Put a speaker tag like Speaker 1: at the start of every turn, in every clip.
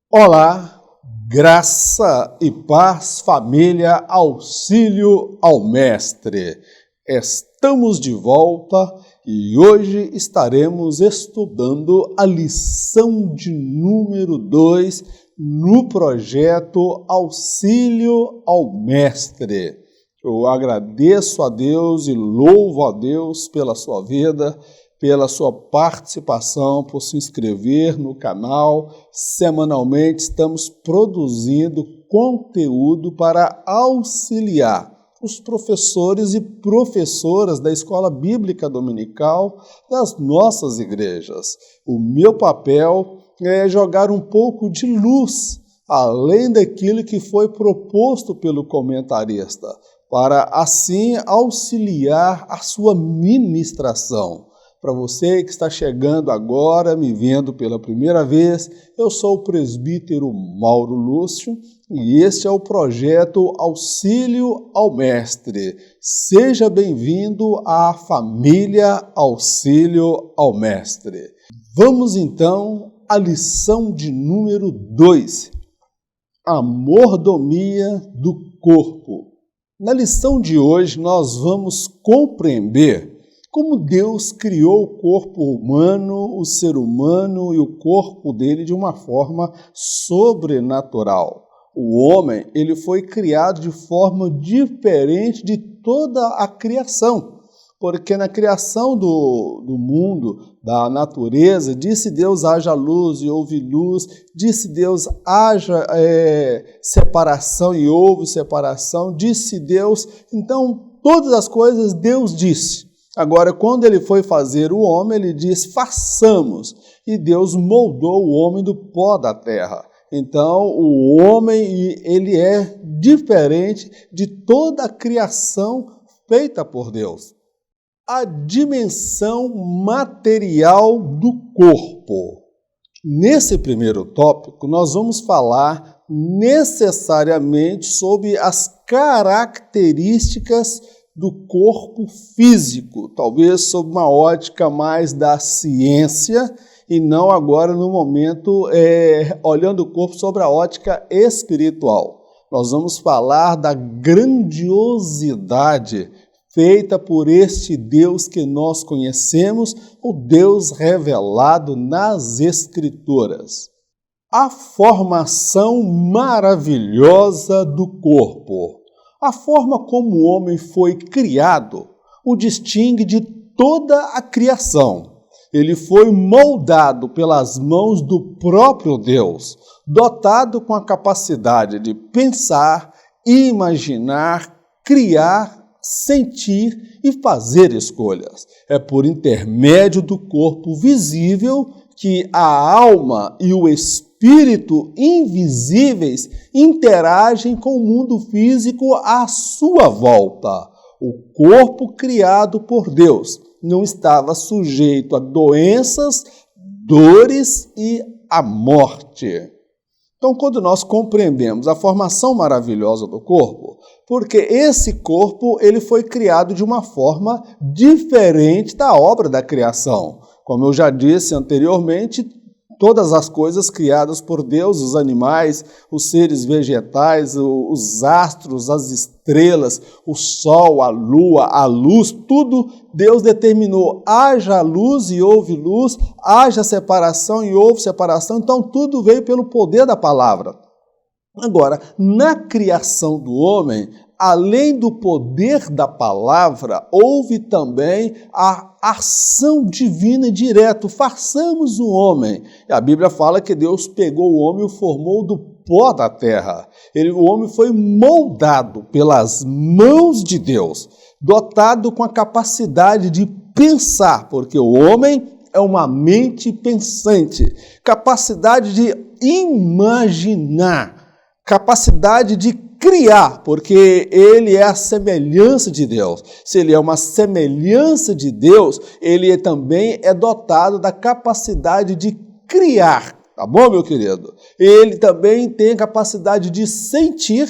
Speaker 1: Olá, graça e paz, família, auxílio ao Mestre. Estamos de volta e hoje estaremos estudando a lição de número 2 no projeto Auxílio ao Mestre. Eu agradeço a Deus e louvo a Deus pela sua vida, pela sua participação, por se inscrever no canal. Semanalmente estamos produzindo conteúdo para auxiliar os professores e professoras da Escola Bíblica Dominical das nossas igrejas. O meu papel é jogar um pouco de luz, além daquilo que foi proposto pelo comentarista, para assim auxiliar a sua ministração. Para você que está chegando agora, me vendo pela primeira vez, eu sou o presbítero Mauro Lúcio e este é o projeto Auxílio ao Mestre. Seja bem-vindo à família Auxílio ao Mestre. Vamos então à lição de número 2, a mordomia do corpo. Na lição de hoje nós vamos compreender como Deus criou o corpo humano, o ser humano e o corpo dele de uma forma sobrenatural. O homem, ele foi criado de forma diferente de toda a criação, porque na criação do mundo, da natureza, disse Deus haja luz e houve luz, disse Deus haja separação e houve separação, disse Deus, então todas as coisas Deus disse. Agora, quando ele foi fazer o homem, ele diz, façamos. E Deus moldou o homem do pó da terra. Então, o homem, ele é diferente de toda a criação feita por Deus. A dimensão material do corpo. Nesse primeiro tópico, nós vamos falar necessariamente sobre as características do corpo físico, talvez sob uma ótica mais da ciência e não agora no momento olhando o corpo sobre a ótica espiritual. Nós vamos falar da grandiosidade feita por este Deus que nós conhecemos, o Deus revelado nas Escrituras. A formação maravilhosa do corpo. A forma como o homem foi criado o distingue de toda a criação. Ele foi moldado pelas mãos do próprio Deus, dotado com a capacidade de pensar, imaginar, criar, sentir e fazer escolhas. É por intermédio do corpo visível que a alma e o espírito invisíveis interagem com o mundo físico à sua volta. O corpo criado por Deus não estava sujeito a doenças, dores e à morte. Então, quando nós compreendemos a formação maravilhosa do corpo, porque esse corpo ele foi criado de uma forma diferente da obra da criação. Como eu já disse anteriormente, todas as coisas criadas por Deus, os animais, os seres vegetais, os astros, as estrelas, o sol, a lua, a luz, tudo Deus determinou. Haja luz e houve luz, haja separação e houve separação. Então tudo veio pelo poder da palavra. Agora, na criação do homem, além do poder da palavra, houve também a ação divina direta. Façamos o homem. E a Bíblia fala que Deus pegou o homem e o formou do pó da terra. O homem foi moldado pelas mãos de Deus, dotado com a capacidade de pensar, porque o homem é uma mente pensante, capacidade de imaginar, capacidade de criar, porque ele é a semelhança de Deus. Se ele é uma semelhança de Deus, ele também é dotado da capacidade de criar. Tá bom, meu querido? Ele também tem a capacidade de sentir,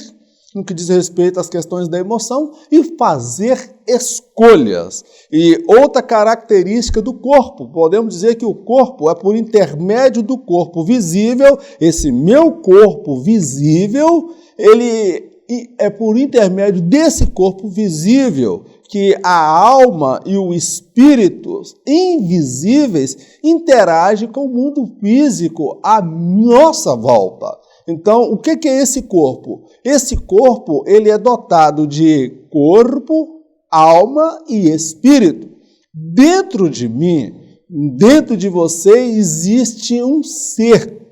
Speaker 1: no que diz respeito às questões da emoção e fazer escolhas. E outra característica do corpo, podemos dizer que o corpo é por intermédio do corpo visível, esse meu corpo visível, ele é por intermédio desse corpo visível que a alma e o espírito invisíveis interagem com o mundo físico à nossa volta. Então, o que é esse corpo? Esse corpo, ele é dotado de corpo, alma e espírito. Dentro de mim, dentro de você, existe um ser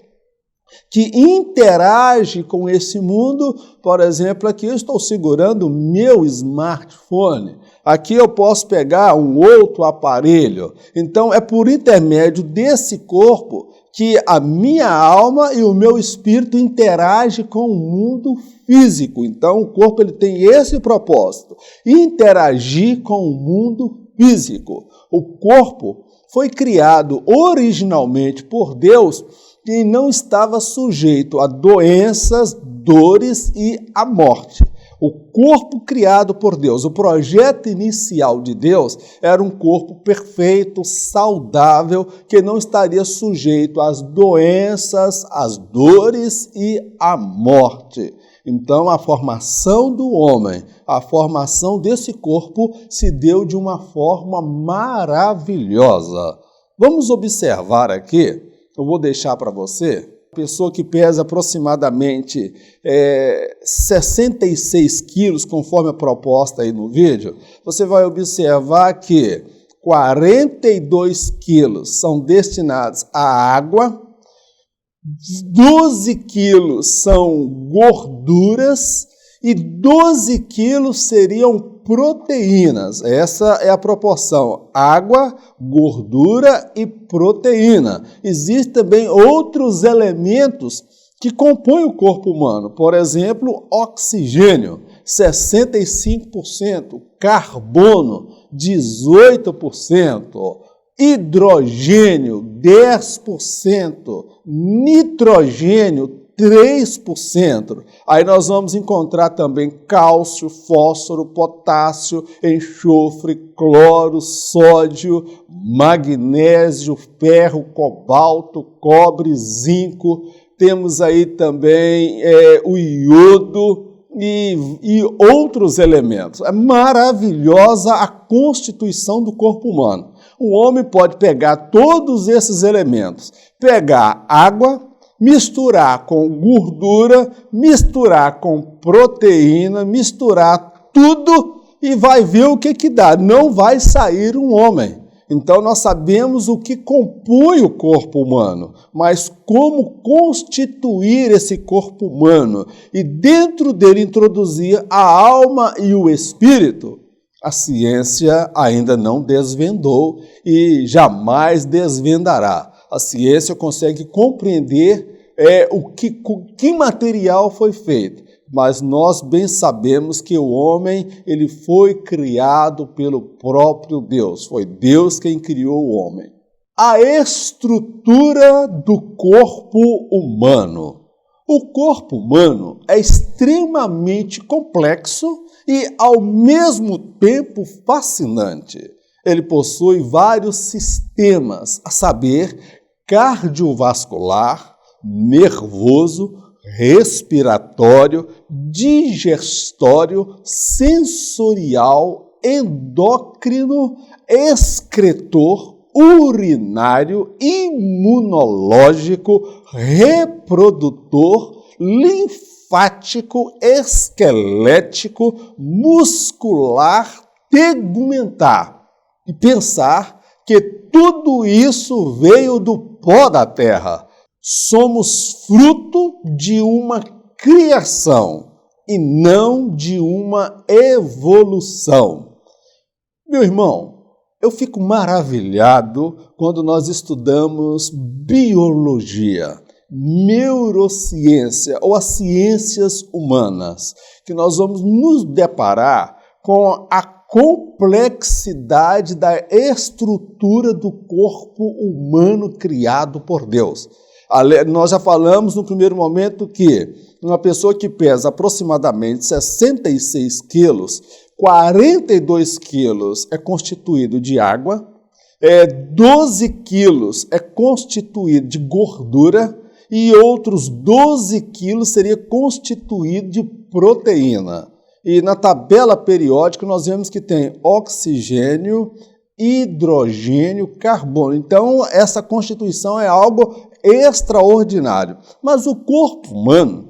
Speaker 1: que interage com esse mundo. Por exemplo, aqui eu estou segurando o meu smartphone. Aqui eu posso pegar um outro aparelho. Então, é por intermédio desse corpo que a minha alma e o meu espírito interagem com o mundo físico. Então, o corpo ele tem esse propósito, interagir com o mundo físico. O corpo foi criado originalmente por Deus e não estava sujeito a doenças, dores e à morte. O corpo criado por Deus, o projeto inicial de Deus, era um corpo perfeito, saudável, que não estaria sujeito às doenças, às dores e à morte. Então, a formação do homem, a formação desse corpo se deu de uma forma maravilhosa. Vamos observar aqui, eu vou deixar para você, pessoa que pesa aproximadamente 66 quilos, conforme a proposta aí no vídeo, você vai observar que 42 quilos são destinados à água, 12 quilos são gorduras e 12 quilos seriam proteínas. Essa é a proporção: água, gordura e proteína. Existem também outros elementos que compõem o corpo humano. Por exemplo, oxigênio, 65%, carbono, 18%, hidrogênio, 10%, nitrogênio, 3%. Aí nós vamos encontrar também cálcio, fósforo, potássio, enxofre, cloro, sódio, magnésio, ferro, cobalto, cobre, zinco. Temos aí também o iodo e outros elementos. É maravilhosa a constituição do corpo humano. O homem pode pegar todos esses elementos, pegar água, misturar com gordura, misturar com proteína, misturar tudo e vai ver o que dá. Não vai sair um homem. Então, nós sabemos o que compõe o corpo humano, mas como constituir esse corpo humano e dentro dele introduzir a alma e o espírito, a ciência ainda não desvendou e jamais desvendará. A ciência consegue compreender que material foi feito, mas nós bem sabemos que o homem ele foi criado pelo próprio Deus. Foi Deus quem criou o homem. A estrutura do corpo humano. O corpo humano é extremamente complexo e, ao mesmo tempo, fascinante. Ele possui vários sistemas, a saber, cardiovascular, nervoso, respiratório, digestório, sensorial, endócrino, excretor, urinário, imunológico, reprodutor, linfático, esquelético, muscular, tegumentar. E pensar que tudo isso veio do pó da terra. Somos fruto de uma criação e não de uma evolução. Meu irmão, eu fico maravilhado quando nós estudamos biologia, neurociência ou as ciências humanas, que nós vamos nos deparar com a complexidade da estrutura do corpo humano criado por Deus. Nós já falamos no primeiro momento que uma pessoa que pesa aproximadamente 66 quilos, 42 quilos é constituído de água, 12 quilos é constituído de gordura e outros 12 quilos seria constituído de proteína. E na tabela periódica nós vemos que tem oxigênio, hidrogênio, carbono. Então essa constituição é algo extraordinário. Mas o corpo humano,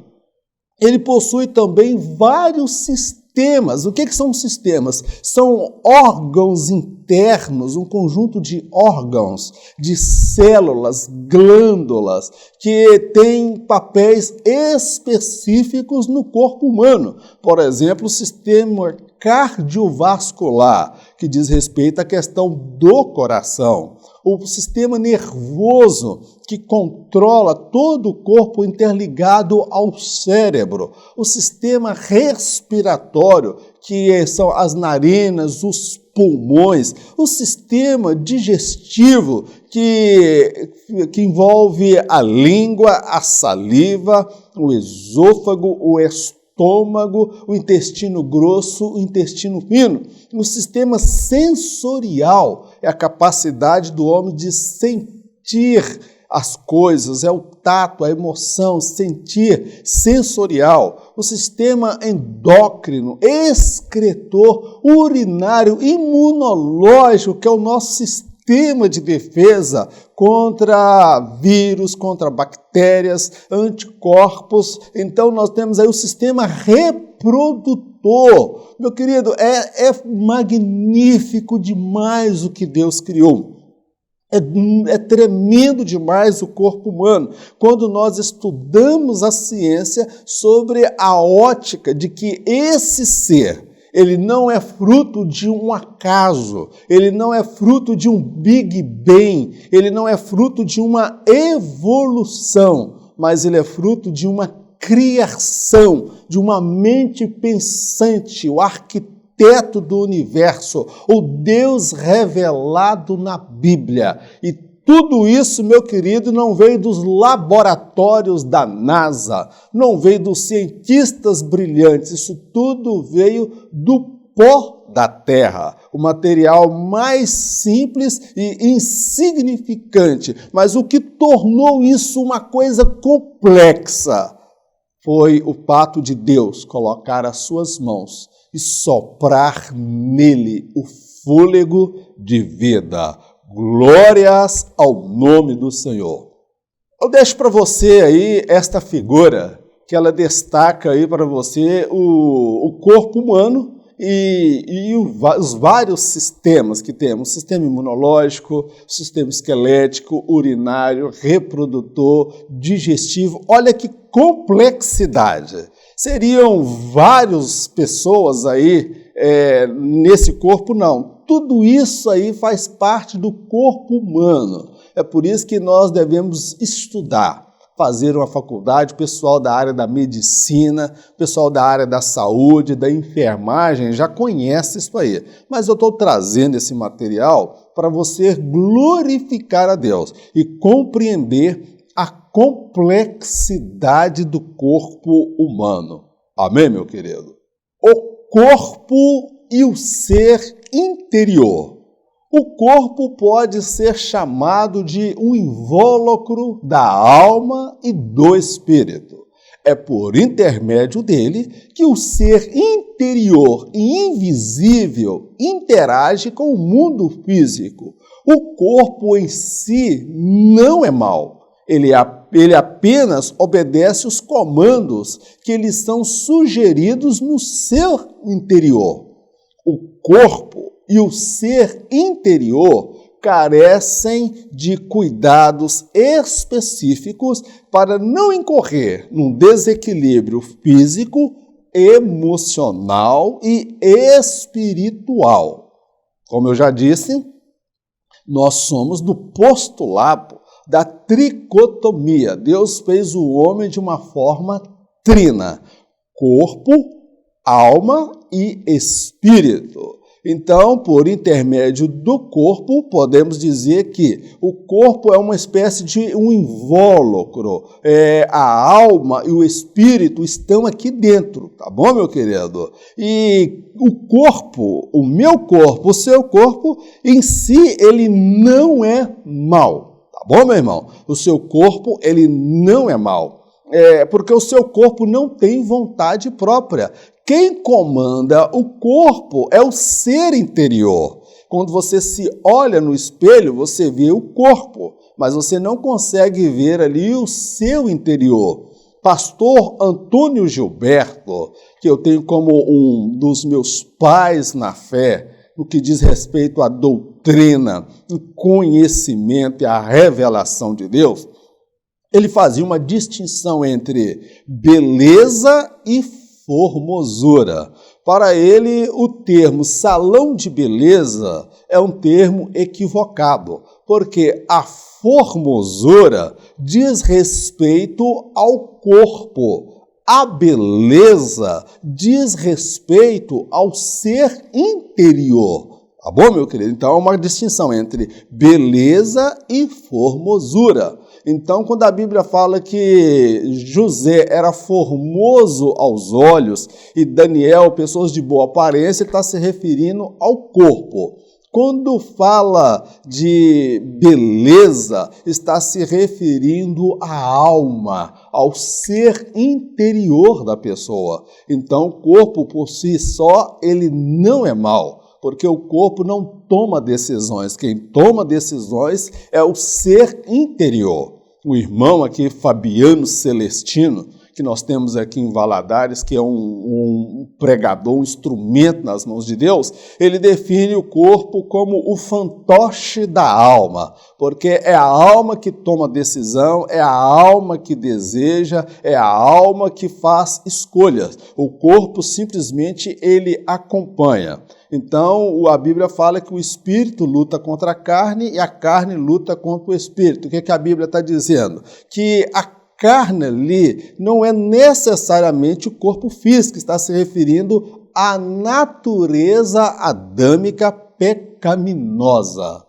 Speaker 1: ele possui também vários sistemas. O que são sistemas? São órgãos internos, um conjunto de órgãos, de células, glândulas, que têm papéis específicos no corpo humano. Por exemplo, o sistema cardiovascular, que diz respeito à questão do coração. O sistema nervoso, que controla todo o corpo interligado ao cérebro. O sistema respiratório, que são as narinas, os pulmões. O sistema digestivo, que envolve a língua, a saliva, o esôfago, o estômago, o intestino grosso, o intestino fino. O sistema sensorial é a capacidade do homem de sentir as coisas, é o tato, a emoção, sentir, sensorial. O sistema endócrino, excretor, urinário, imunológico, que é o nosso sistema de defesa contra vírus, contra bactérias, anticorpos. Então nós temos aí o sistema reprodutor. Meu querido, é magnífico demais o que Deus criou. É tremendo demais o corpo humano. Quando nós estudamos a ciência sobre a ótica de que esse ser, ele não é fruto de um acaso, ele não é fruto de um Big Bang, ele não é fruto de uma evolução, mas ele é fruto de uma criação, de uma mente pensante, o arquiteto do universo, o Deus revelado na Bíblia. E tudo isso, meu querido, não veio dos laboratórios da NASA, não veio dos cientistas brilhantes, isso tudo veio do pó da terra, o material mais simples e insignificante. Mas o que tornou isso uma coisa complexa foi o fato de Deus colocar as suas mãos e soprar nele o fôlego de vida. Glórias ao nome do Senhor. Eu deixo para você aí esta figura, que ela destaca aí para você o corpo humano e os vários sistemas que temos. Sistema imunológico, sistema esquelético, urinário, reprodutor, digestivo. Olha que complexidade. Seriam várias pessoas aí nesse corpo? Não. Tudo isso aí faz parte do corpo humano. É por isso que nós devemos estudar, fazer uma faculdade, pessoal da área da medicina, pessoal da área da saúde, da enfermagem, já conhece isso aí. Mas eu estou trazendo esse material para você glorificar a Deus e compreender a complexidade do corpo humano. Amém, meu querido? O corpo e o ser interior. O corpo pode ser chamado de um invólucro da alma e do espírito. É por intermédio dele que o ser interior e invisível interage com o mundo físico. O corpo em si não é mau. Ele apenas obedece os comandos que lhe são sugeridos no seu interior. O corpo e o ser interior carecem de cuidados específicos para não incorrer num desequilíbrio físico, emocional e espiritual. Como eu já disse, nós somos do postulado da tricotomia. Deus fez o homem de uma forma trina: corpo, alma e espírito. Então, por intermédio do corpo, podemos dizer que o corpo é uma espécie de um invólucro. A alma e o espírito estão aqui dentro, tá bom, meu querido? E o corpo, o meu corpo, o seu corpo, em si, ele não é mau, tá bom, meu irmão? O seu corpo, ele não é mau. Porque o seu corpo não tem vontade própria. Quem comanda o corpo é o ser interior. Quando você se olha no espelho, você vê o corpo, mas você não consegue ver ali o seu interior. Pastor Antônio Gilberto, que eu tenho como um dos meus pais na fé, no que diz respeito à doutrina, o conhecimento e à revelação de Deus, ele fazia uma distinção entre beleza e formosura. Para ele, o termo salão de beleza é um termo equivocado, porque a formosura diz respeito ao corpo, a beleza diz respeito ao ser interior. Tá bom, meu querido? Então, é uma distinção entre beleza e formosura. Então, quando a Bíblia fala que José era formoso aos olhos e Daniel, pessoas de boa aparência, ele está se referindo ao corpo. Quando fala de beleza, está se referindo à alma, ao ser interior da pessoa. Então, o corpo por si só, ele não é mau, porque o corpo não toma decisões. Quem toma decisões é o ser interior. O irmão aqui, Fabiano Celestino, que nós temos aqui em Valadares, que é um pregador, um instrumento nas mãos de Deus, ele define o corpo como o fantoche da alma, porque é a alma que toma decisão, é a alma que deseja, é a alma que faz escolhas. O corpo simplesmente ele acompanha. Então, a Bíblia fala que o espírito luta contra a carne e a carne luta contra o espírito. O que a Bíblia está dizendo? Que a carne ali não é necessariamente o corpo físico, está se referindo à natureza adâmica pecaminosa.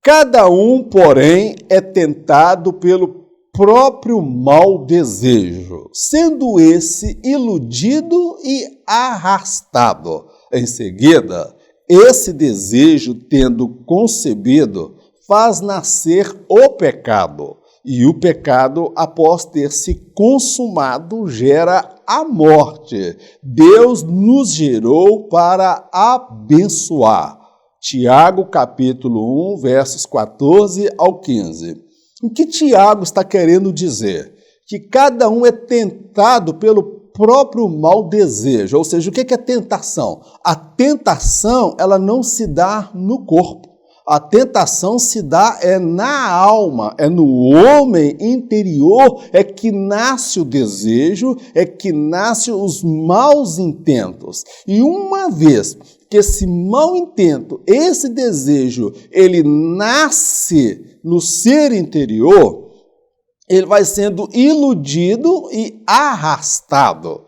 Speaker 1: Cada um, porém, é tentado pelo próprio mau desejo, sendo esse iludido e arrastado. Em seguida, esse desejo, tendo concebido, faz nascer o pecado. E o pecado, após ter se consumado, gera a morte. Deus nos gerou para abençoar. Tiago, capítulo 1, versos 14 ao 15. O que Tiago está querendo dizer? Que cada um é tentado pelo próprio mau desejo. Ou seja, o que é tentação? A tentação, ela não se dá no corpo. A tentação se dá na alma, é no homem interior, é que nasce o desejo, é que nasce os maus intentos. E uma vez que esse mau intento, esse desejo, ele nasce no ser interior, ele vai sendo iludido e arrastado.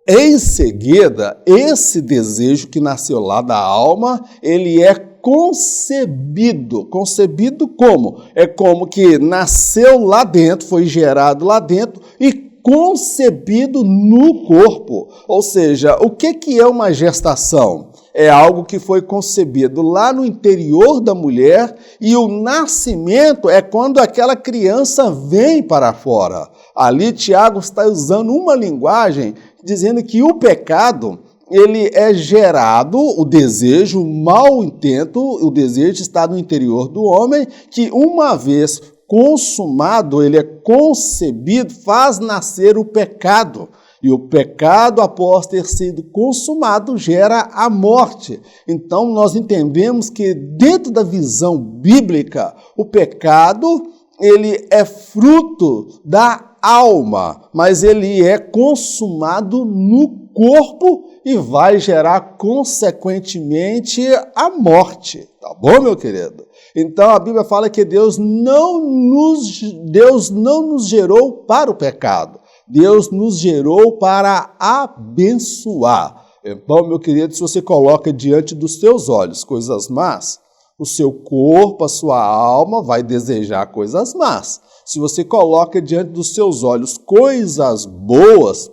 Speaker 1: Em seguida, esse desejo que nasceu lá da alma, ele é concebido. Concebido como? É como que nasceu lá dentro, foi gerado lá dentro e concebido no corpo. Ou seja, o que é uma gestação? É algo que foi concebido lá no interior da mulher e o nascimento é quando aquela criança vem para fora. Ali Tiago está usando uma linguagem dizendo que o pecado, ele é gerado, o desejo, o mau intento, o desejo está no interior do homem, que uma vez consumado, ele é concebido, faz nascer o pecado. E o pecado, após ter sido consumado, gera a morte. Então, nós entendemos que, dentro da visão bíblica, o pecado, ele é fruto da alma, mas ele é consumado no corpo e vai gerar, consequentemente, a morte. Tá bom, meu querido? Então, a Bíblia fala que Deus não nos gerou para o pecado. Deus nos gerou para abençoar. Então, meu querido, se você coloca diante dos seus olhos coisas más, o seu corpo, a sua alma vai desejar coisas más. Se você coloca diante dos seus olhos coisas boas,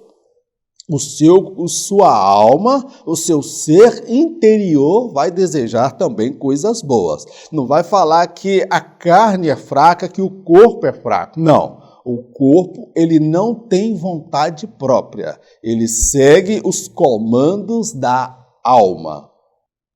Speaker 1: sua alma, o seu ser interior vai desejar também coisas boas. Não vai falar que a carne é fraca, que o corpo é fraco. Não. O corpo, ele não tem vontade própria. Ele segue os comandos da alma.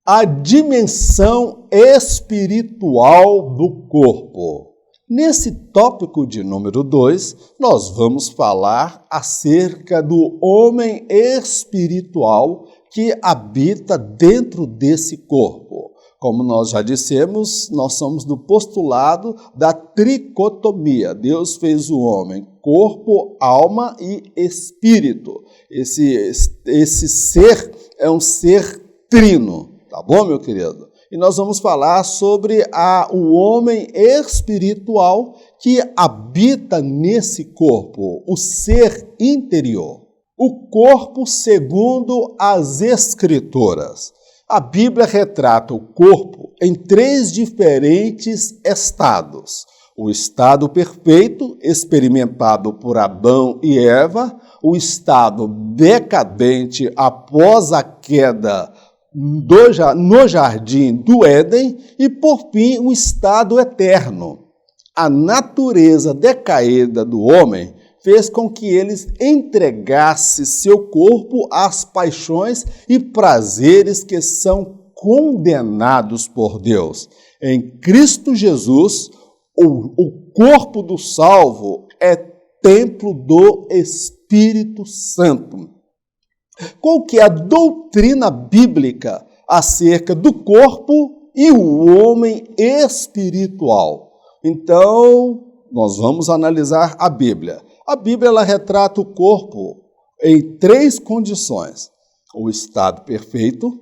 Speaker 1: A dimensão espiritual do corpo. Nesse tópico de número 2, nós vamos falar acerca do homem espiritual que habita dentro desse corpo. Como nós já dissemos, nós somos do postulado da tricotomia. Deus fez o homem corpo, alma e espírito. Esse ser é um ser trino, tá bom, meu querido? E nós vamos falar sobre o homem espiritual que habita nesse corpo, o ser interior. O corpo segundo as Escrituras. A Bíblia retrata o corpo em 3 diferentes estados. O estado perfeito, experimentado por Adão e Eva, o estado decadente após a queda no jardim do Éden e, por fim, o estado eterno. A natureza decaída do homem fez com que ele entregasse seu corpo às paixões e prazeres que são condenados por Deus. Em Cristo Jesus, o corpo do salvo é templo do Espírito Santo. Qual que é a doutrina bíblica acerca do corpo e o homem espiritual? Então, nós vamos analisar a Bíblia. A Bíblia ela retrata o corpo em 3 condições: o estado perfeito,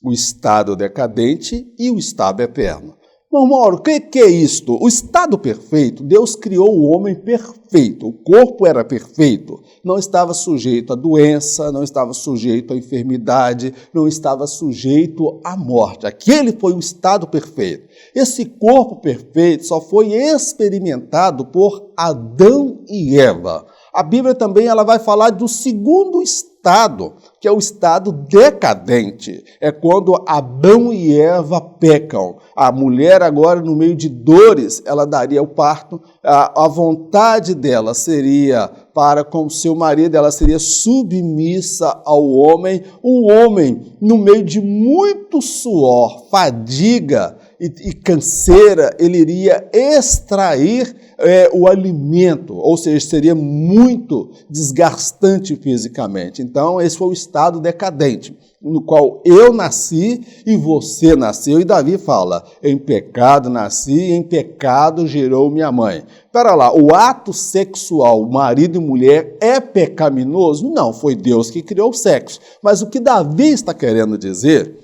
Speaker 1: o estado decadente e o estado eterno. Irmão Mauro, o que é isto? O estado perfeito, Deus criou o homem perfeito, o corpo era perfeito, não estava sujeito à doença, não estava sujeito à enfermidade, não estava sujeito à morte. Aquele foi o estado perfeito. Esse corpo perfeito só foi experimentado por Adão e Eva. A Bíblia também ela vai falar do segundo estado, que é o estado decadente. É quando Adão e Eva pecam. A mulher agora, no meio de dores, ela daria o parto. A vontade dela seria para com seu marido, ela seria submissa ao homem. O homem, no meio de muito suor, fadiga e canseira, ele iria extrair o alimento, ou seja, seria muito desgastante fisicamente. Então, esse foi o estado decadente, no qual eu nasci e você nasceu. E Davi fala, em pecado nasci, em pecado gerou minha mãe. Espera lá, o ato sexual, marido e mulher, é pecaminoso? Não, foi Deus que criou o sexo. Mas o que Davi está querendo dizer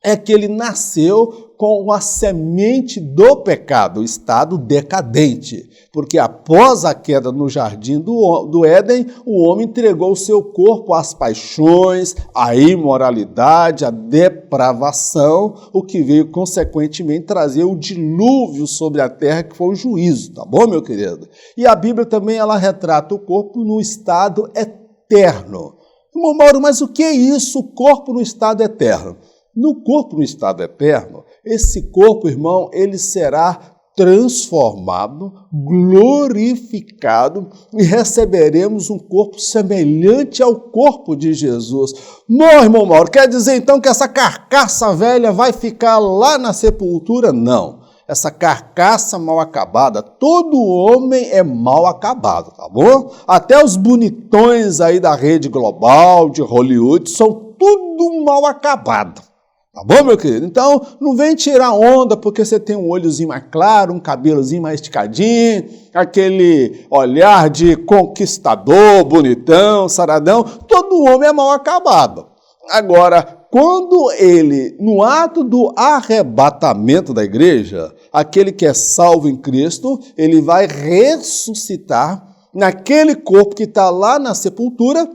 Speaker 1: é que ele nasceu com a semente do pecado, o estado decadente. Porque após a queda no jardim do Éden, o homem entregou o seu corpo às paixões, à imoralidade, à depravação, o que veio consequentemente trazer o dilúvio sobre a terra, que foi o juízo, tá bom, meu querido? E a Bíblia também ela retrata o corpo no estado eterno. Irmão Mauro, mas o que é isso, o corpo no estado eterno? No corpo no estado eterno, esse corpo, irmão, ele será transformado, glorificado e receberemos um corpo semelhante ao corpo de Jesus. Não, irmão Mauro, quer dizer então que essa carcaça velha vai ficar lá na sepultura? Não. Essa carcaça mal acabada, todo homem é mal acabado, tá bom? Até os bonitões aí da rede global, de Hollywood, são tudo mal acabado. Tá bom, meu querido? Então, não vem tirar onda porque você tem um olhozinho mais claro, um cabelozinho mais esticadinho, aquele olhar de conquistador, bonitão, saradão. Todo homem é mal acabado. Agora, quando ele, no ato do arrebatamento da igreja, aquele que é salvo em Cristo, ele vai ressuscitar naquele corpo que está lá na sepultura,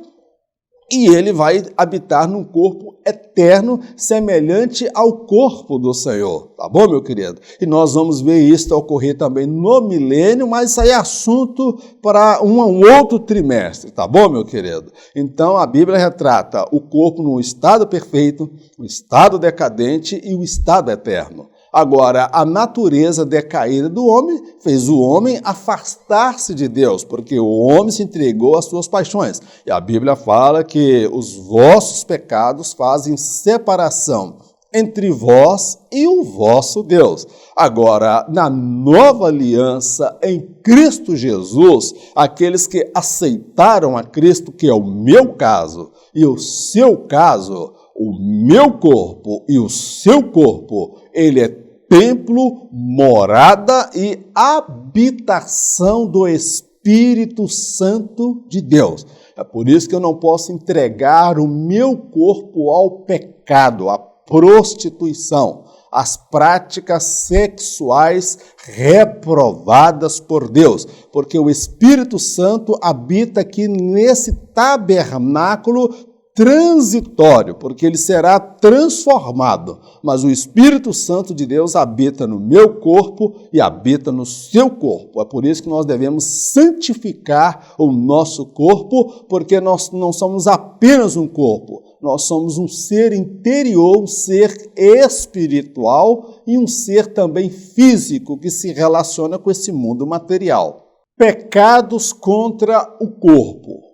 Speaker 1: e ele vai habitar num corpo eterno, semelhante ao corpo do Senhor. Tá bom, meu querido? E nós vamos ver isso ocorrer também no milênio, mas isso aí é assunto para um outro trimestre. Tá bom, meu querido? Então, a Bíblia retrata o corpo num estado perfeito, um estado decadente e o estado eterno. Agora, a natureza decaída do homem fez o homem afastar-se de Deus, porque o homem se entregou às suas paixões. E a Bíblia fala que os vossos pecados fazem separação entre vós e o vosso Deus. Agora, na nova aliança em Cristo Jesus, aqueles que aceitaram a Cristo, que é o meu caso e o seu caso, o meu corpo e o seu corpo, ele é templo, morada e habitação do Espírito Santo de Deus. É por isso que eu não posso entregar o meu corpo ao pecado, à prostituição, às práticas sexuais reprovadas por Deus, porque o Espírito Santo habita aqui nesse tabernáculo transitório, porque ele será transformado, mas o Espírito Santo de Deus habita no meu corpo e habita no seu corpo. É por isso que nós devemos santificar o nosso corpo, porque nós não somos apenas um corpo, nós somos um ser interior, um ser espiritual e um ser também físico que se relaciona com esse mundo material. Pecados contra o corpo.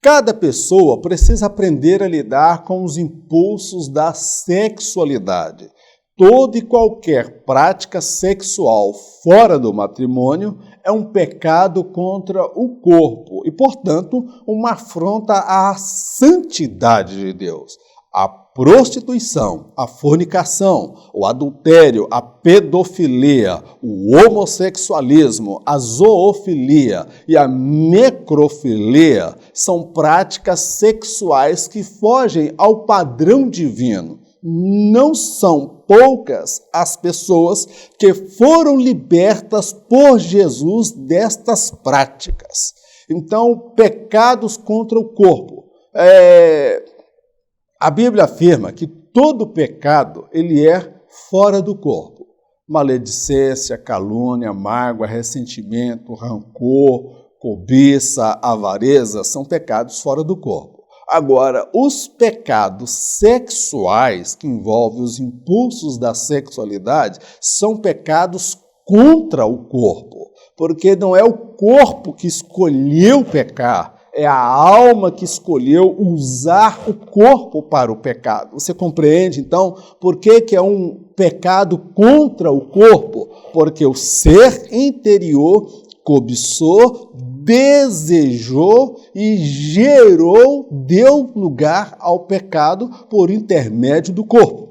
Speaker 1: Cada pessoa precisa aprender a lidar com os impulsos da sexualidade. Toda e qualquer prática sexual fora do matrimônio é um pecado contra o corpo e, portanto, uma afronta à santidade de Deus. A prostituição, a fornicação, o adultério, a pedofilia, o homossexualismo, a zoofilia e a necrofilia são práticas sexuais que fogem ao padrão divino. Não são poucas as pessoas que foram libertas por Jesus destas práticas. Então, pecados contra o corpo. A Bíblia afirma que todo pecado ele é fora do corpo. Maledicência, calúnia, mágoa, ressentimento, rancor, cobiça, avareza são pecados fora do corpo. Agora, os pecados sexuais que envolvem os impulsos da sexualidade são pecados contra o corpo, porque não é o corpo que escolheu pecar, é a alma que escolheu usar o corpo para o pecado. Você compreende, então, por que é um pecado contra o corpo? Porque o ser interior cobiçou, desejou e gerou, deu lugar ao pecado por intermédio do corpo.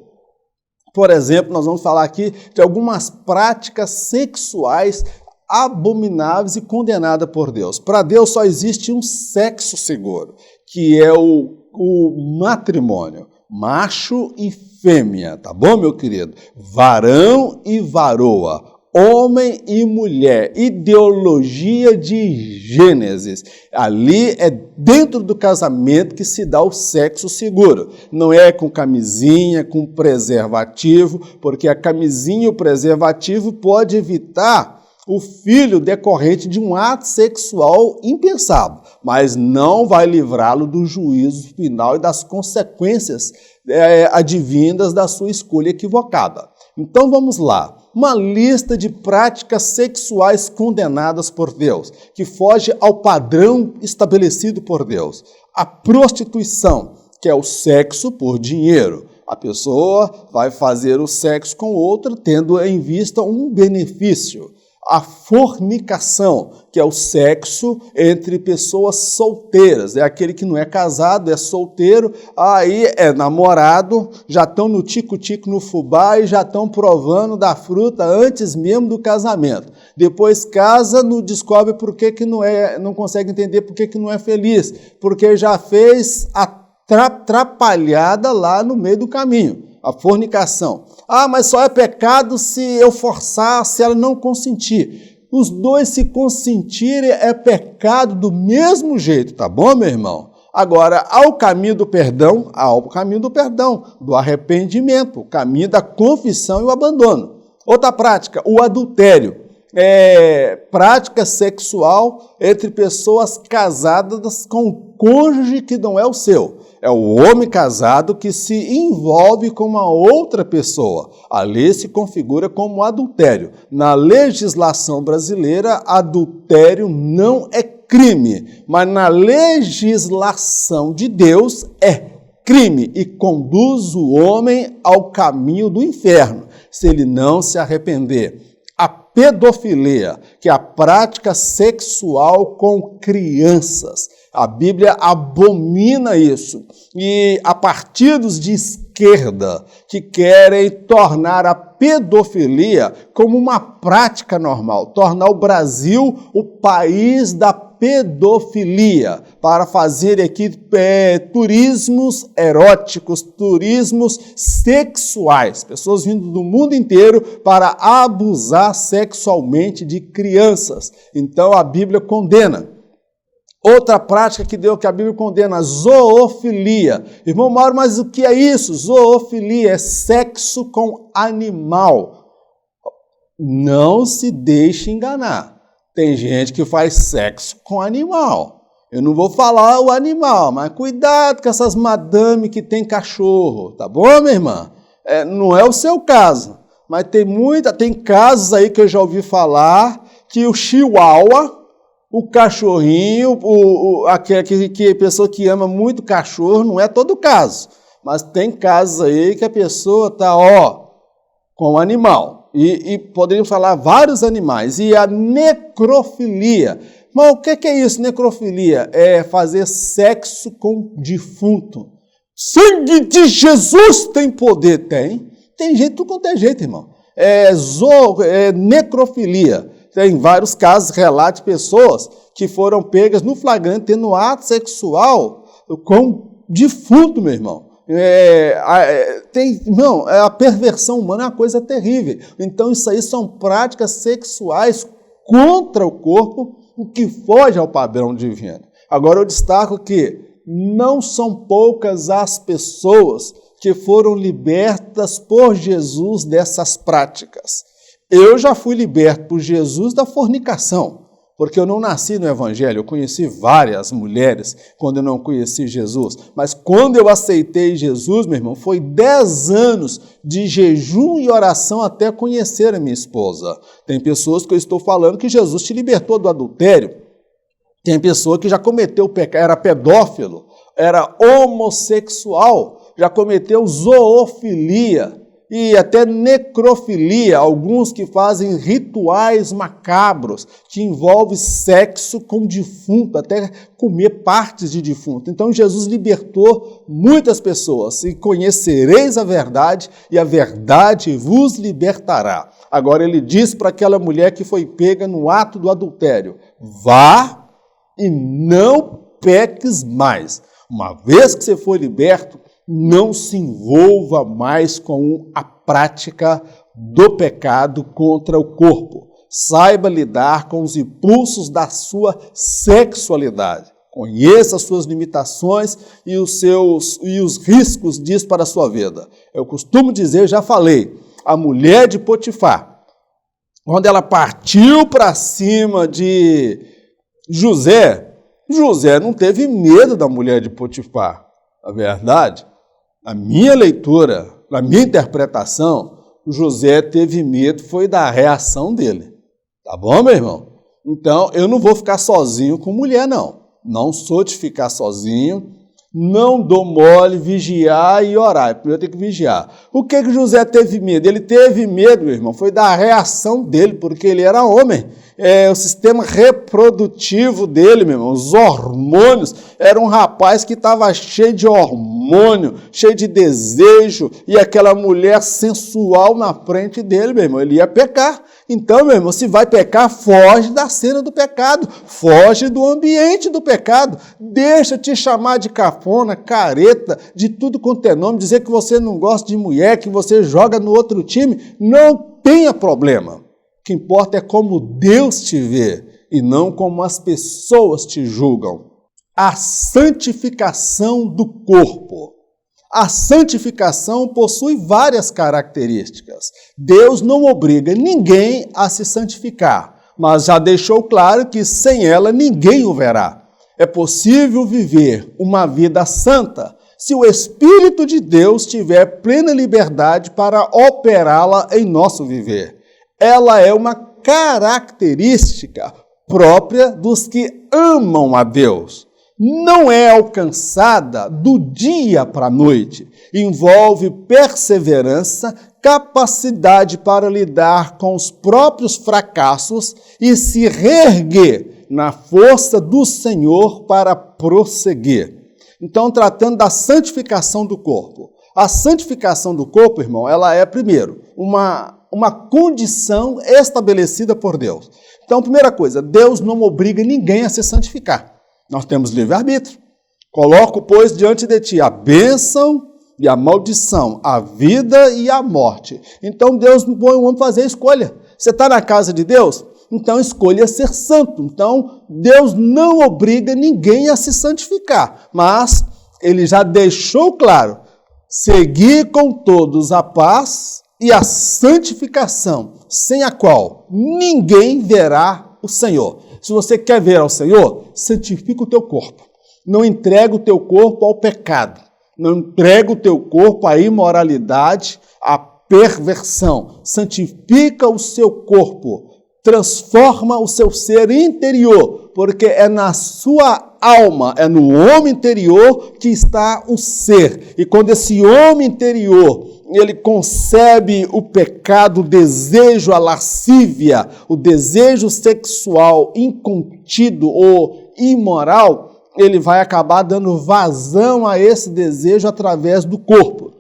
Speaker 1: Por exemplo, nós vamos falar aqui de algumas práticas sexuais abomináveis e condenadas por Deus. Para Deus só existe um sexo seguro, que é o matrimônio, macho e fêmea, tá bom, meu querido? Varão e varoa, homem e mulher, ideologia de Gênesis. Ali é dentro do casamento que se dá o sexo seguro. Não é com camisinha, com preservativo, porque a camisinha e o preservativo pode evitar o filho decorrente de um ato sexual impensável, mas não vai livrá-lo do juízo final e das consequências advindas da sua escolha equivocada. Então vamos lá. Uma lista de práticas sexuais condenadas por Deus, que foge ao padrão estabelecido por Deus. A prostituição, que é o sexo por dinheiro. A pessoa vai fazer o sexo com outra, tendo em vista um benefício. A fornicação, que é o sexo entre pessoas solteiras. É aquele que não é casado, é solteiro, aí é namorado, já estão no tico-tico no fubá e já estão provando da fruta antes mesmo do casamento. Depois casa, não descobre por que não consegue entender por que não é feliz, porque já fez a atrapalhada lá no meio do caminho. A fornicação. Ah, mas só é pecado se eu forçar, se ela não consentir. Os dois se consentirem é pecado do mesmo jeito, tá bom, meu irmão? Agora, ao caminho do perdão, do arrependimento, o caminho da confissão e o abandono. Outra prática, o adultério. Prática sexual entre pessoas casadas com um cônjuge que não é o seu. É o homem casado que se envolve com uma outra pessoa. Ali se configura como adultério. Na legislação brasileira, adultério não é crime, mas na legislação de Deus é crime e conduz o homem ao caminho do inferno, se ele não se arrepender. A pedofilia, que é a prática sexual com crianças. A Bíblia abomina isso. E há partidos de esquerda que querem tornar a pedofilia como uma prática normal, tornar o Brasil o país da pedofilia, para fazer aqui turismos eróticos, turismos sexuais, pessoas vindo do mundo inteiro para abusar sexualmente de crianças. Então a Bíblia condena. Outra prática que a Bíblia condena, a zoofilia. Irmão Mauro, mas o que é isso? Zoofilia é sexo com animal. Não se deixe enganar. Tem gente que faz sexo com animal. Eu não vou falar o animal, mas cuidado com essas madame que tem cachorro, tá bom, minha irmã? Não é o seu caso, mas tem casos aí que eu já ouvi falar que o chihuahua, o cachorrinho, a pessoa que ama muito cachorro, não é todo caso, mas tem casos aí que a pessoa está, com o animal. E poderiam falar vários animais. E a necrofilia. Mas o que é isso, necrofilia? É fazer sexo com defunto. Sangue de Jesus tem poder? Tem. Tem gente, tudo quanto é jeito, irmão. Necrofilia. Tem vários casos, relatos de pessoas que foram pegas no flagrante tendo ato sexual com defunto, meu irmão. A perversão humana é uma coisa terrível. Então isso aí são práticas sexuais contra o corpo, o que foge ao padrão divino. Agora eu destaco que não são poucas as pessoas que foram libertas por Jesus dessas práticas. Eu já fui liberto por Jesus da fornicação, porque eu não nasci no Evangelho, eu conheci várias mulheres quando eu não conheci Jesus, mas quando eu aceitei Jesus, meu irmão, foi 10 anos de jejum e oração até conhecer a minha esposa. Tem pessoas que eu estou falando que Jesus te libertou do adultério, tem pessoa que já cometeu pecado, era pedófilo, era homossexual, já cometeu zoofilia, e até necrofilia, alguns que fazem rituais macabros, que envolvem sexo com defunto, até comer partes de defunto. Então Jesus libertou muitas pessoas, e conhecereis a verdade, e a verdade vos libertará. Agora ele diz para aquela mulher que foi pega no ato do adultério, vá e não peques mais. Uma vez que você for liberto, não se envolva mais com a prática do pecado contra o corpo. Saiba lidar com os impulsos da sua sexualidade. Conheça as suas limitações e os riscos disso para a sua vida. Eu costumo dizer, já falei, a mulher de Potifar, quando ela partiu para cima de José não teve medo da mulher de Potifar. Na verdade, na minha leitura, na minha interpretação, José teve medo, foi da reação dele. Tá bom, meu irmão? Então, eu não vou ficar sozinho com mulher, não. Não sou de ficar sozinho, não dou mole, vigiar e orar. Primeiro eu tenho que vigiar. O que José teve medo? Ele teve medo, meu irmão, foi da reação dele, porque ele era homem. O sistema reprodutivo dele, meu irmão, os hormônios, era um rapaz que estava cheio de hormônio, cheio de desejo, e aquela mulher sensual na frente dele, meu irmão, ele ia pecar. Então, meu irmão, se vai pecar, foge da cena do pecado, foge do ambiente do pecado, deixa te chamar de cafona, careta, de tudo quanto é nome, dizer que você não gosta de mulher, que você joga no outro time, não tenha problema. O que importa é como Deus te vê e não como as pessoas te julgam. a santificação do corpo. A santificação possui várias características. Deus não obriga ninguém a se santificar, mas já deixou claro que sem ela ninguém o verá. É possível viver uma vida santa se o Espírito de Deus tiver plena liberdade para operá-la em nosso viver. Ela é uma característica própria dos que amam a Deus. Não é alcançada do dia para a noite. Envolve perseverança, capacidade para lidar com os próprios fracassos e se reerguer na força do Senhor para prosseguir. Então, tratando da santificação do corpo. A santificação do corpo, irmão, ela é, primeiro, uma condição estabelecida por Deus. Então, primeira coisa, Deus não obriga ninguém a se santificar. Nós temos livre-arbítrio. Coloco, pois, diante de ti a bênção e a maldição, a vida e a morte. Então, Deus põe o homem fazer a escolha. Você está na casa de Deus? Então, escolha ser santo. Então, Deus não obriga ninguém a se santificar. Mas, Ele já deixou claro, seguir com todos a paz e a santificação, sem a qual ninguém verá o Senhor. Se você quer ver ao Senhor, santifica o teu corpo. Não entrega o teu corpo ao pecado. Não entrega o teu corpo à imoralidade, à perversão. Santifica o seu corpo. Transforma o seu ser interior, porque é na sua alma, é no homem interior que está o ser. E quando esse homem interior ele concebe o pecado, o desejo, a lascívia, o desejo sexual incontido ou imoral, ele vai acabar dando vazão a esse desejo através do corpo.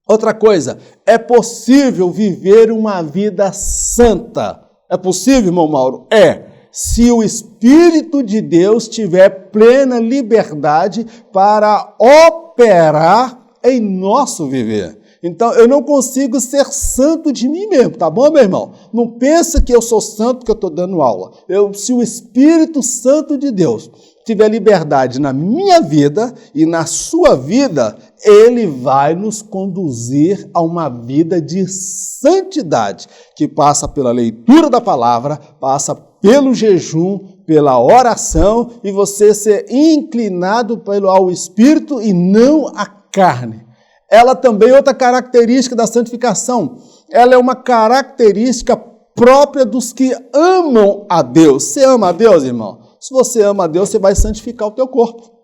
Speaker 1: Outra coisa, é possível viver uma vida santa. É possível, irmão Mauro? É. Se o Espírito de Deus tiver plena liberdade para operar em nosso viver. Então, eu não consigo ser santo de mim mesmo, tá bom, meu irmão? Não pensa que eu sou santo porque eu estou dando aula. Se o Espírito Santo de Deus tiver liberdade na minha vida e na sua vida, ele vai nos conduzir a uma vida de santidade, que passa pela leitura da palavra, passa pelo jejum, pela oração, e você ser inclinado ao Espírito e não à carne. Ela também é outra característica da santificação. Ela é uma característica própria dos que amam a Deus. Você ama a Deus, irmão? Se você ama a Deus, você vai santificar o teu corpo.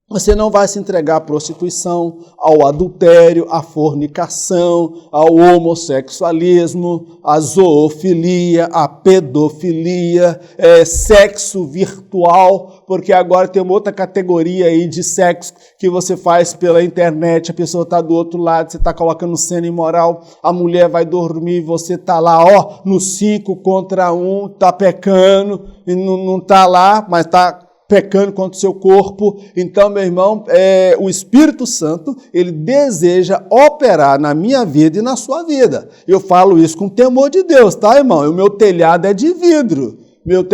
Speaker 1: Você não vai se entregar à prostituição, ao adultério, à fornicação, ao homossexualismo, à zoofilia, à pedofilia, sexo virtual, porque agora tem uma outra categoria aí de sexo que você faz pela internet, a pessoa está do outro lado, você está colocando cena imoral, a mulher vai dormir, você está lá, no 5 contra 1, está pecando, e não está lá, mas está pecando contra o seu corpo. Então, meu irmão, o Espírito Santo, ele deseja operar na minha vida e na sua vida. Eu falo isso com temor de Deus, tá, irmão? O meu telhado é de vidro.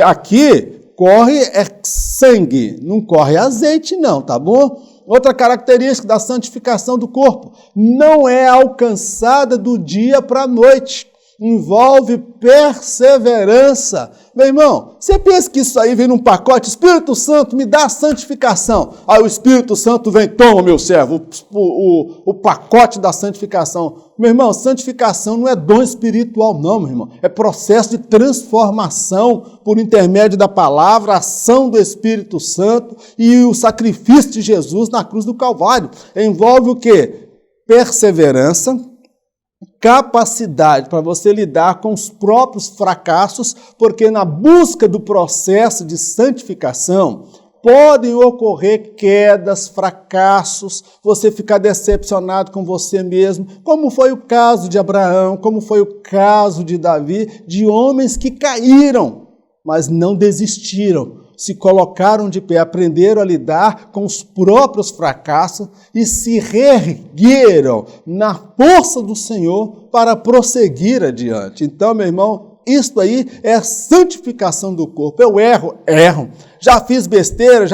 Speaker 1: Aqui corre sangue, não corre azeite não, tá bom? Outra característica da santificação do corpo, não é alcançada do dia para a noite. Envolve perseverança. Meu irmão, você pensa que isso aí vem num pacote? Espírito Santo, me dá a santificação. Aí o Espírito Santo vem, toma, meu servo, o pacote da santificação. Meu irmão, santificação não é dom espiritual não, meu irmão. É processo de transformação por intermédio da palavra, a ação do Espírito Santo e o sacrifício de Jesus na cruz do Calvário. Envolve o quê? Perseverança, capacidade para você lidar com os próprios fracassos, porque na busca do processo de santificação podem ocorrer quedas, fracassos, você ficar decepcionado com você mesmo, como foi o caso de Abraão, como foi o caso de Davi, de homens que caíram, mas não desistiram. Se colocaram de pé, aprenderam a lidar com os próprios fracassos e se reergueram na força do Senhor para prosseguir adiante. Então, meu irmão, Isto aí é a santificação do corpo. Eu erro. Já fiz besteira,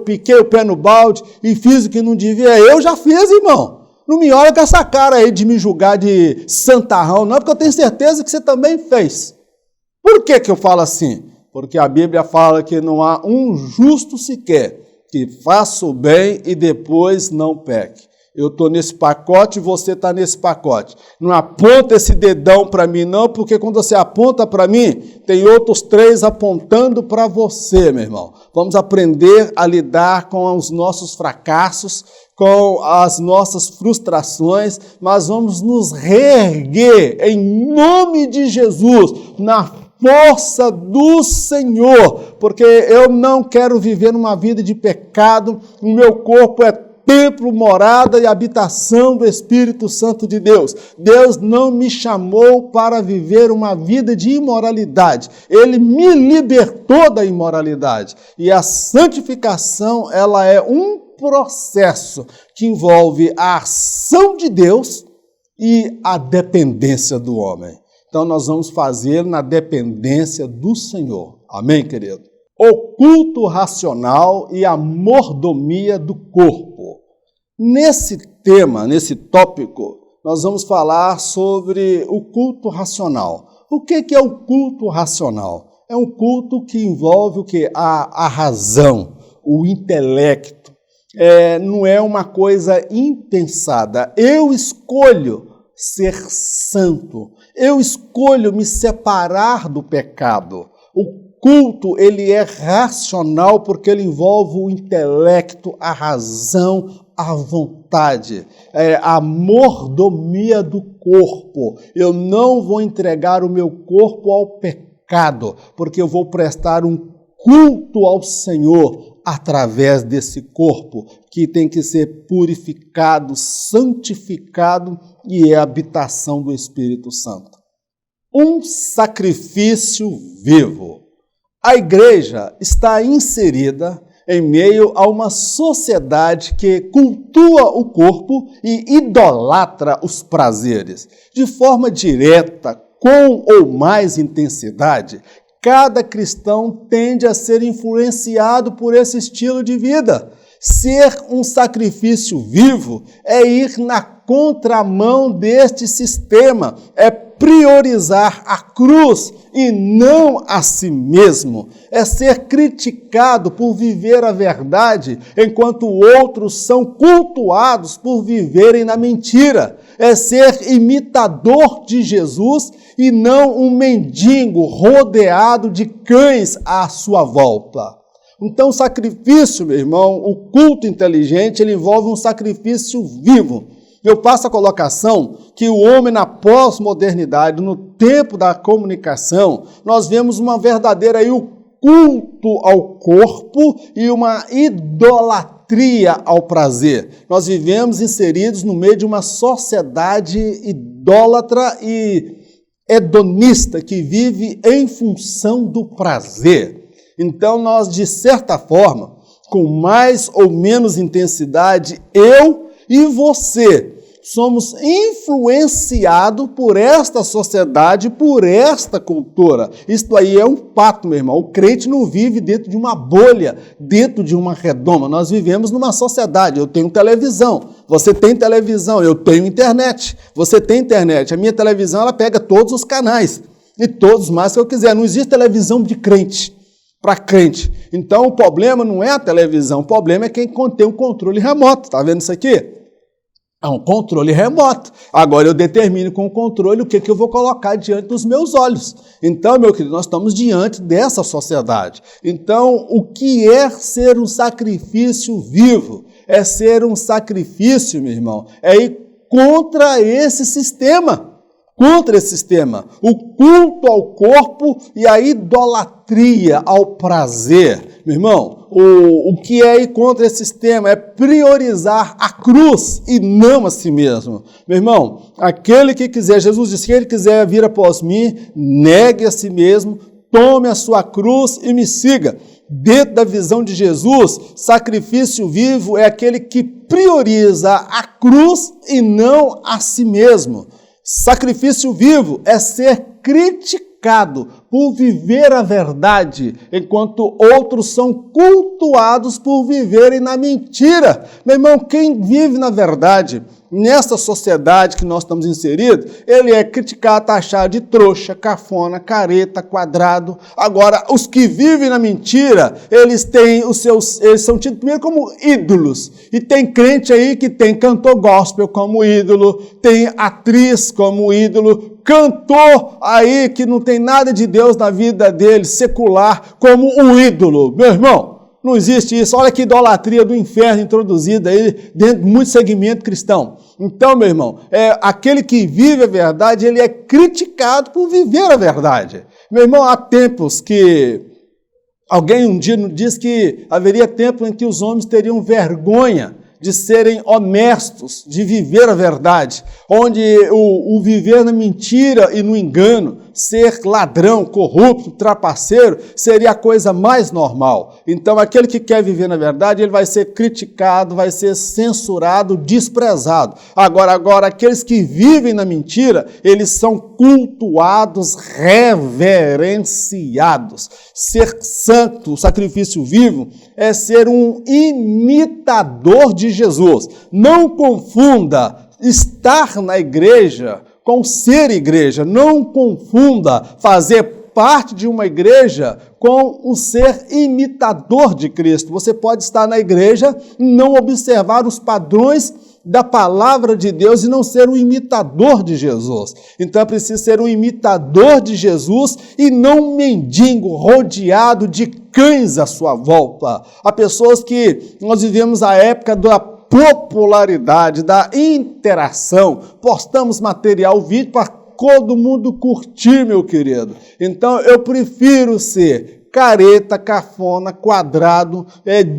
Speaker 1: piquei o pé no balde e fiz o que não devia. Eu já fiz, irmão. Não me olha com essa cara aí de me julgar de santarrão, não, porque eu tenho certeza que você também fez. Por que eu falo assim? Porque a Bíblia fala que não há um justo sequer que faça o bem e depois não peque. Eu estou nesse pacote e você está nesse pacote. Não aponta esse dedão para mim, não, porque quando você aponta para mim, tem outros 3 apontando para você, meu irmão. Vamos aprender a lidar com os nossos fracassos, com as nossas frustrações, mas vamos nos reerguer em nome de Jesus, na força do Senhor, porque eu não quero viver uma vida de pecado, o meu corpo é templo, morada e habitação do Espírito Santo de Deus. Deus não me chamou para viver uma vida de imoralidade. Ele me libertou da imoralidade. E a santificação, ela é um processo que envolve a ação de Deus e a dependência do homem. Então, nós vamos fazer na dependência do Senhor. Amém, querido? O culto racional e a mordomia do corpo. Nesse tema, nesse tópico, nós vamos falar sobre o culto racional. O que é o culto racional? É um culto que envolve o quê? A razão, o intelecto. Não é uma coisa impensada. Eu escolho ser santo. Eu escolho me separar do pecado. O culto, ele é racional porque ele envolve o intelecto, a razão, a vontade, a mordomia do corpo. Eu não vou entregar o meu corpo ao pecado, porque eu vou prestar um culto ao Senhor através desse corpo, que tem que ser purificado, santificado e é a habitação do Espírito Santo. Um sacrifício vivo. A igreja está inserida em meio a uma sociedade que cultua o corpo e idolatra os prazeres. De forma direta, com ou mais intensidade, cada cristão tende a ser influenciado por esse estilo de vida. Ser um sacrifício vivo é ir na contramão deste sistema, é priorizar a cruz e não a si mesmo, é ser criticado por viver a verdade, enquanto outros são cultuados por viverem na mentira, é ser imitador de Jesus e não um mendigo rodeado de cães à sua volta. Então, o sacrifício, meu irmão, o culto inteligente, ele envolve um sacrifício vivo. Eu faço a colocação que o homem na pós-modernidade, no tempo da comunicação, nós vemos uma verdadeira o culto ao corpo e uma idolatria ao prazer. Nós vivemos inseridos no meio de uma sociedade idólatra e hedonista que vive em função do prazer. Então, nós, de certa forma, com mais ou menos intensidade, eu e você somos influenciados por esta sociedade, por esta cultura. Isto aí é um fato, meu irmão. O crente não vive dentro de uma bolha, dentro de uma redoma. Nós vivemos numa sociedade. Eu tenho televisão, você tem televisão, eu tenho internet, você tem internet. A minha televisão, ela pega todos os canais e todos mais que eu quiser. Não existe televisão de crente para crente. Então, o problema não é a televisão, o problema é quem tem um controle remoto. Está vendo isso aqui? É um controle remoto. Agora eu determino com o controle o que eu vou colocar diante dos meus olhos. Então, meu querido, nós estamos diante dessa sociedade. Então, o que é ser um sacrifício vivo? É ser um sacrifício, meu irmão, é ir contra esse sistema. Contra esse sistema. O culto ao corpo e a idolatria ao prazer. Meu irmão, o que é ir contra esse sistema é priorizar a cruz e não a si mesmo. Meu irmão, aquele que quiser, Jesus disse, que ele quiser vir após mim, negue a si mesmo, tome a sua cruz e me siga. Dentro da visão de Jesus, sacrifício vivo é aquele que prioriza a cruz e não a si mesmo. Sacrifício vivo é ser criticado criticado por viver a verdade, enquanto outros são cultuados por viverem na mentira. Meu irmão, quem vive na verdade, nessa sociedade que nós estamos inseridos, ele é criticado, taxado de trouxa, cafona, careta, quadrado. Agora, os que vivem na mentira, eles são tidos primeiro como ídolos. E tem crente aí que tem cantor gospel como ídolo, tem atriz como ídolo, cantor aí que não tem nada de Deus na vida dele, secular, como um ídolo. Meu irmão, não existe isso. Olha que idolatria do inferno introduzida aí dentro de muito segmento cristão. Então, meu irmão, aquele que vive a verdade, ele é criticado por viver a verdade. Meu irmão, há tempos que alguém um dia nos disse que haveria tempo em que os homens teriam vergonha de serem honestos, de viver a verdade, onde o viver na mentira e no engano, ser ladrão, corrupto, trapaceiro, seria a coisa mais normal. Então, aquele que quer viver na verdade, ele vai ser criticado, vai ser censurado, desprezado. Agora, aqueles que vivem na mentira, eles são cultuados, reverenciados. Ser santo, o sacrifício vivo, é ser um imitador de Jesus. Não confunda estar na igreja com ser igreja. Não confunda fazer parte de uma igreja com o ser imitador de Cristo. Você pode estar na igreja e não observar os padrões da palavra de Deus e não ser um imitador de Jesus. Então é preciso ser um imitador de Jesus e não um mendigo rodeado de cães à sua volta. Há pessoas que nós vivemos a época da popularidade, da interação, postamos material, vídeo para todo mundo curtir, meu querido. Então eu prefiro ser careta, cafona, quadrado,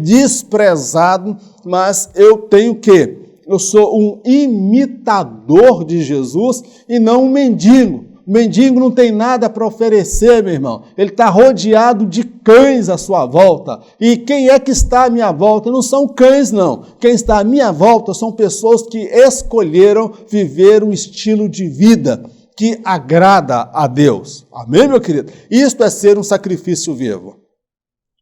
Speaker 1: desprezado, mas eu tenho que eu sou um imitador de Jesus e não um mendigo. O mendigo não tem nada para oferecer, meu irmão. Ele está rodeado de cães à sua volta. E quem é que está à minha volta? Não são cães, não. Quem está à minha volta são pessoas que escolheram viver um estilo de vida que agrada a Deus. Amém, meu querido? Isto é ser um sacrifício vivo.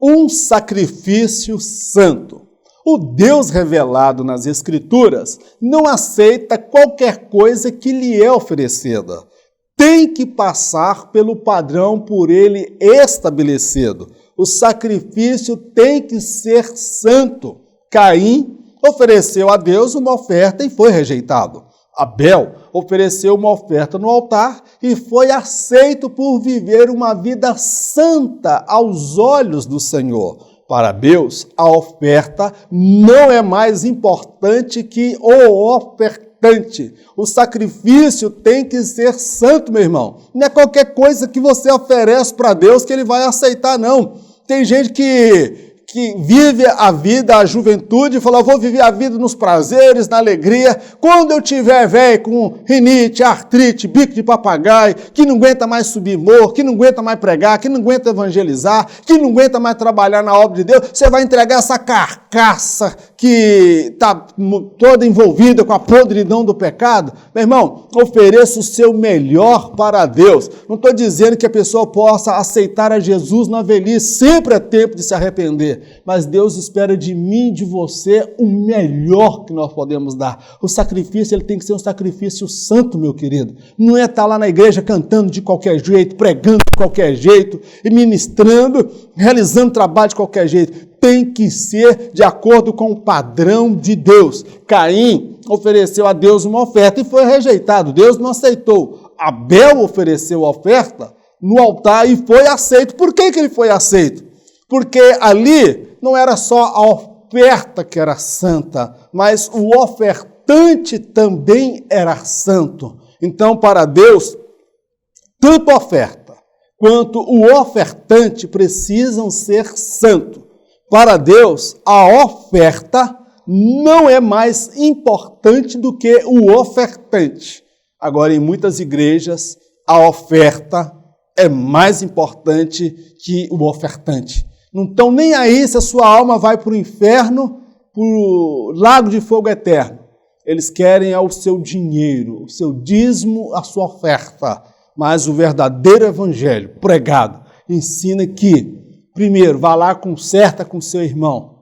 Speaker 1: Um sacrifício santo. O Deus revelado nas Escrituras não aceita qualquer coisa que lhe é oferecida. Tem que passar pelo padrão por ele estabelecido. O sacrifício tem que ser santo. Caim ofereceu a Deus uma oferta e foi rejeitado. Abel ofereceu uma oferta no altar e foi aceito por viver uma vida santa aos olhos do Senhor. Para Deus, a oferta não é mais importante que o ofertante. O sacrifício tem que ser santo, meu irmão. Não é qualquer coisa que você oferece para Deus que ele vai aceitar, não. Tem gente que vive a vida, a juventude, e fala, vou viver a vida nos prazeres, na alegria. Quando eu tiver velho com rinite, artrite, bico de papagaio, que não aguenta mais subir morro, que não aguenta mais pregar, que não aguenta evangelizar, que não aguenta mais trabalhar na obra de Deus, você vai entregar essa carcaça que está toda envolvida com a podridão do pecado? Meu irmão, ofereça o seu melhor para Deus. Não estou dizendo que a pessoa possa aceitar a Jesus na velhice, sempre é tempo de se arrepender. Mas Deus espera de mim e de você o melhor que nós podemos dar. O sacrifício, ele tem que ser um sacrifício santo, meu querido. Não é estar lá na igreja cantando de qualquer jeito, pregando de qualquer jeito, e ministrando, realizando trabalho de qualquer jeito. Tem que ser de acordo com o padrão de Deus. Caim ofereceu a Deus uma oferta e foi rejeitado. Deus não aceitou. Abel ofereceu a oferta no altar e foi aceito. Por que ele foi aceito? Porque ali não era só a oferta que era santa, mas o ofertante também era santo. Então, para Deus, tanto a oferta quanto o ofertante precisam ser santos. Para Deus, a oferta não é mais importante do que o ofertante. Agora, em muitas igrejas, a oferta é mais importante que o ofertante. Não estão nem aí se a sua alma vai para o inferno, para o lago de fogo eterno. Eles querem o seu dinheiro, o seu dízimo, a sua oferta. Mas o verdadeiro evangelho pregado ensina que, primeiro, vá lá, conserta com seu irmão.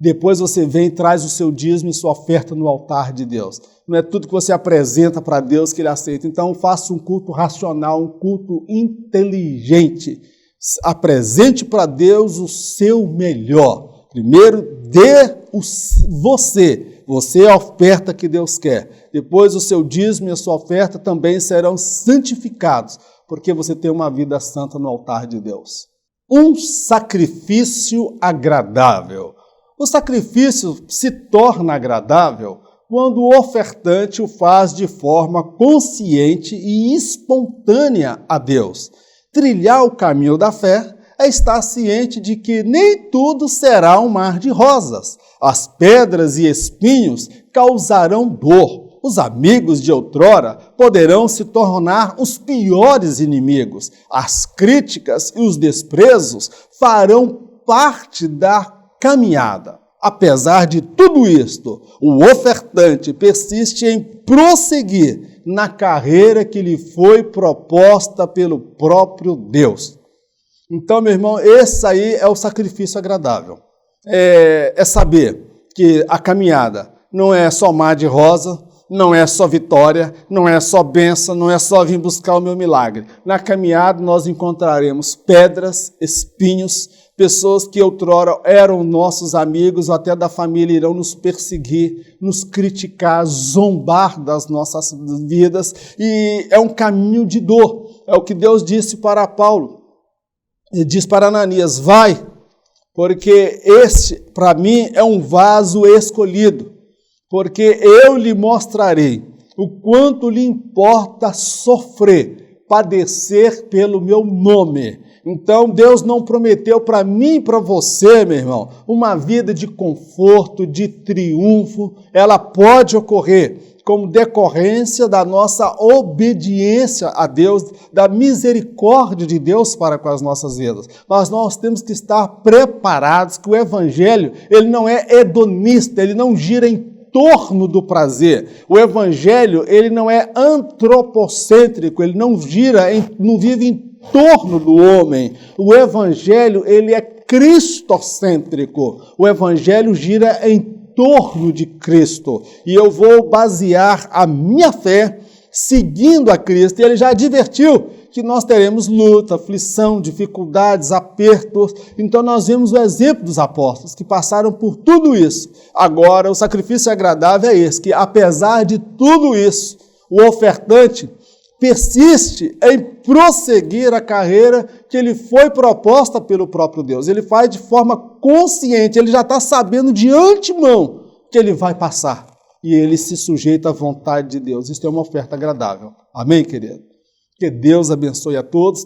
Speaker 1: Depois você vem e traz o seu dízimo e sua oferta no altar de Deus. Não é tudo que você apresenta para Deus que Ele aceita. Então, faça um culto racional, um culto inteligente. Apresente para Deus o seu melhor. Primeiro, dê você. Você é a oferta que Deus quer. Depois, o seu dízimo e a sua oferta também serão santificados, porque você tem uma vida santa no altar de Deus. Um sacrifício agradável. O sacrifício se torna agradável quando o ofertante o faz de forma consciente e espontânea a Deus. Trilhar o caminho da fé é estar ciente de que nem tudo será um mar de rosas. As pedras e espinhos causarão dor. Os amigos de outrora poderão se tornar os piores inimigos. As críticas e os desprezos farão parte da caminhada. Apesar de tudo isto, o ofertante persiste em prosseguir na carreira que lhe foi proposta pelo próprio Deus. Então, meu irmão, esse aí é o sacrifício agradável. É saber que a caminhada não é só mar de rosa, não é só vitória, não é só bênção, não é só vir buscar o meu milagre. Na caminhada nós encontraremos pedras, espinhos, pessoas que outrora eram nossos amigos ou até da família irão nos perseguir, nos criticar, zombar das nossas vidas, e é um caminho de dor. É o que Deus disse para Paulo. Ele diz para Ananias: vai, porque este, para mim, é um vaso escolhido, porque eu lhe mostrarei o quanto lhe importa sofrer, padecer pelo meu nome. Então, Deus não prometeu para mim e para você, meu irmão, uma vida de conforto, de triunfo. Ela pode ocorrer como decorrência da nossa obediência a Deus, da misericórdia de Deus para com as nossas vidas. Mas nós temos que estar preparados que o Evangelho, ele não é hedonista, ele não gira em torno do prazer. O Evangelho, ele não é antropocêntrico, ele não vive em torno do homem. O Evangelho, ele é cristocêntrico. O Evangelho gira em torno de Cristo. E eu vou basear a minha fé seguindo a Cristo. E ele já advertiu que nós teremos luta, aflição, dificuldades, apertos. Então nós vimos o exemplo dos apóstolos que passaram por tudo isso. Agora, o sacrifício agradável é esse, que apesar de tudo isso, o ofertante persiste em prosseguir a carreira que ele foi proposta pelo próprio Deus. Ele faz de forma consciente, ele já está sabendo de antemão que ele vai passar. E ele se sujeita à vontade de Deus. Isso é uma oferta agradável. Amém, querido? Que Deus abençoe a todos.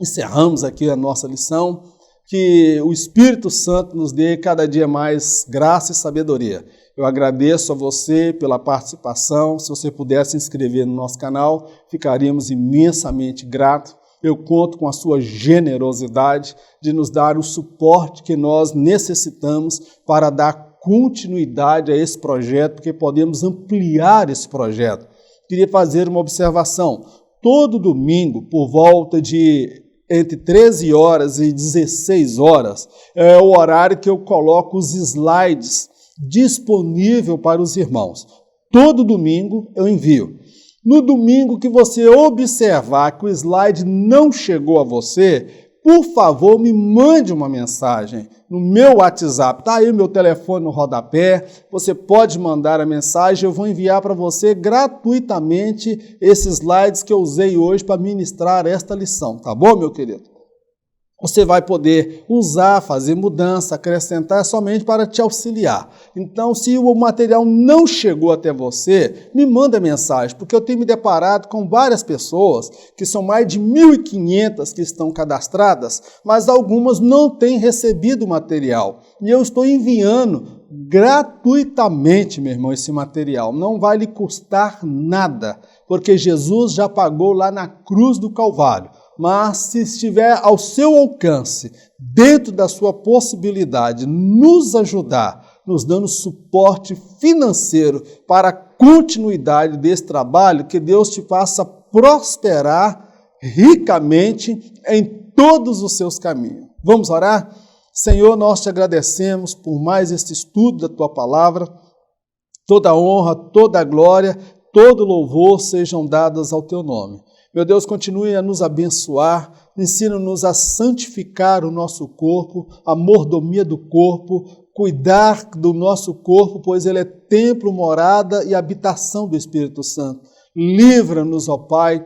Speaker 1: Encerramos aqui a nossa lição. Que o Espírito Santo nos dê cada dia mais graça e sabedoria. Eu agradeço a você pela participação. Se você puder se inscrever no nosso canal, ficaríamos imensamente gratos. Eu conto com a sua generosidade de nos dar o suporte que nós necessitamos para dar continuidade a esse projeto, porque podemos ampliar esse projeto. Queria fazer uma observação. Todo domingo, por volta de entre 13 horas e 16 horas, é o horário que eu coloco os slides disponível para os irmãos. Todo domingo eu envio. No domingo que você observar que o slide não chegou a você, por favor, me mande uma mensagem no meu WhatsApp. Está aí o meu telefone no rodapé. Você pode mandar a mensagem. Eu vou enviar para você gratuitamente esses slides que eu usei hoje para ministrar esta lição. Tá bom, meu querido? Você vai poder usar, fazer mudança, acrescentar somente para te auxiliar. Então, se o material não chegou até você, me manda mensagem, porque eu tenho me deparado com várias pessoas, que são mais de 1.500 que estão cadastradas, mas algumas não têm recebido o material. E eu estou enviando gratuitamente, meu irmão, esse material. Não vai lhe custar nada, porque Jesus já pagou lá na cruz do Calvário. Mas se estiver ao seu alcance, dentro da sua possibilidade, nos ajudar, nos dando suporte financeiro para a continuidade desse trabalho, que Deus te faça prosperar ricamente em todos os seus caminhos. Vamos orar? Senhor, nós te agradecemos por mais este estudo da tua palavra. Toda honra, toda glória, todo louvor sejam dadas ao teu nome. Meu Deus, continue a nos abençoar, ensina-nos a santificar o nosso corpo, a mordomia do corpo, cuidar do nosso corpo, pois ele é templo, morada e habitação do Espírito Santo. Livra-nos, ó Pai,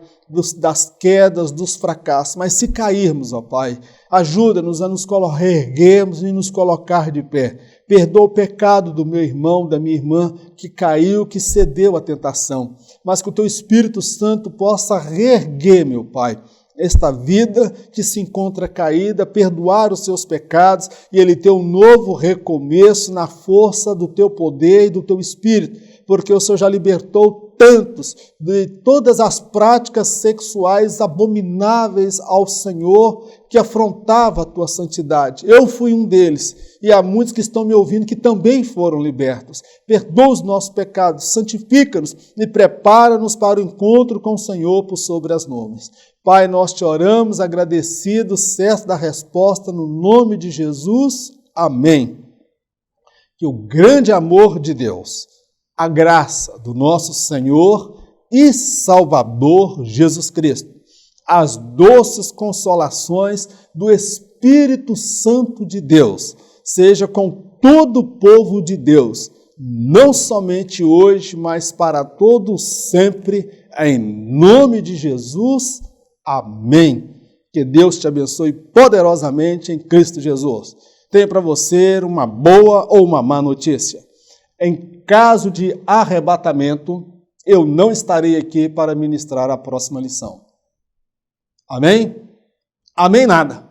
Speaker 1: das quedas, dos fracassos, mas se cairmos, ó Pai, ajuda-nos a nos reerguermos e nos colocar de pé. Perdoa o pecado do meu irmão, da minha irmã, que caiu, que cedeu à tentação, mas que o teu Espírito Santo possa reerguer, meu Pai, esta vida que se encontra caída, perdoar os seus pecados e ele ter um novo recomeço na força do teu poder e do teu Espírito, porque o Senhor já libertou tantos de todas as práticas sexuais abomináveis ao Senhor que afrontava a tua santidade. Eu fui um deles e há muitos que estão me ouvindo que também foram libertos. Perdoa os nossos pecados, santifica-nos e prepara-nos para o encontro com o Senhor por sobre as nuvens. Pai, nós te oramos agradecidos, certo da resposta no nome de Jesus. Amém. Que o grande amor de Deus, a graça do nosso Senhor e Salvador Jesus Cristo, as doces consolações do Espírito Santo de Deus, seja com todo o povo de Deus, não somente hoje, mas para todos sempre, em nome de Jesus. Amém. Que Deus te abençoe poderosamente em Cristo Jesus. Tenho para você uma boa ou uma má notícia. Em caso de arrebatamento, eu não estarei aqui para ministrar a próxima lição. Amém? Amém nada.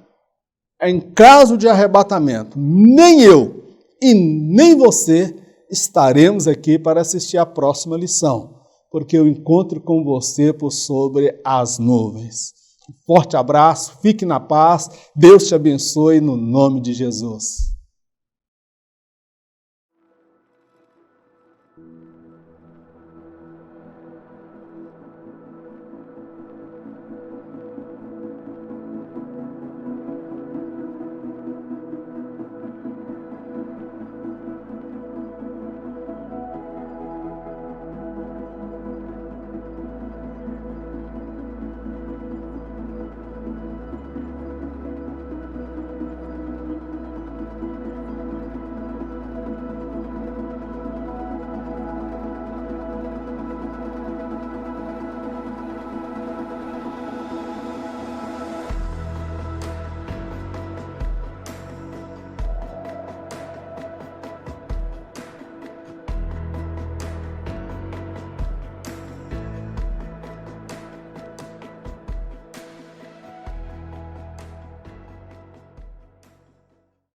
Speaker 1: Em caso de arrebatamento, nem eu e nem você estaremos aqui para assistir a próxima lição, porque eu encontro com você por sobre as nuvens. Um forte abraço, fique na paz, Deus te abençoe no nome de Jesus.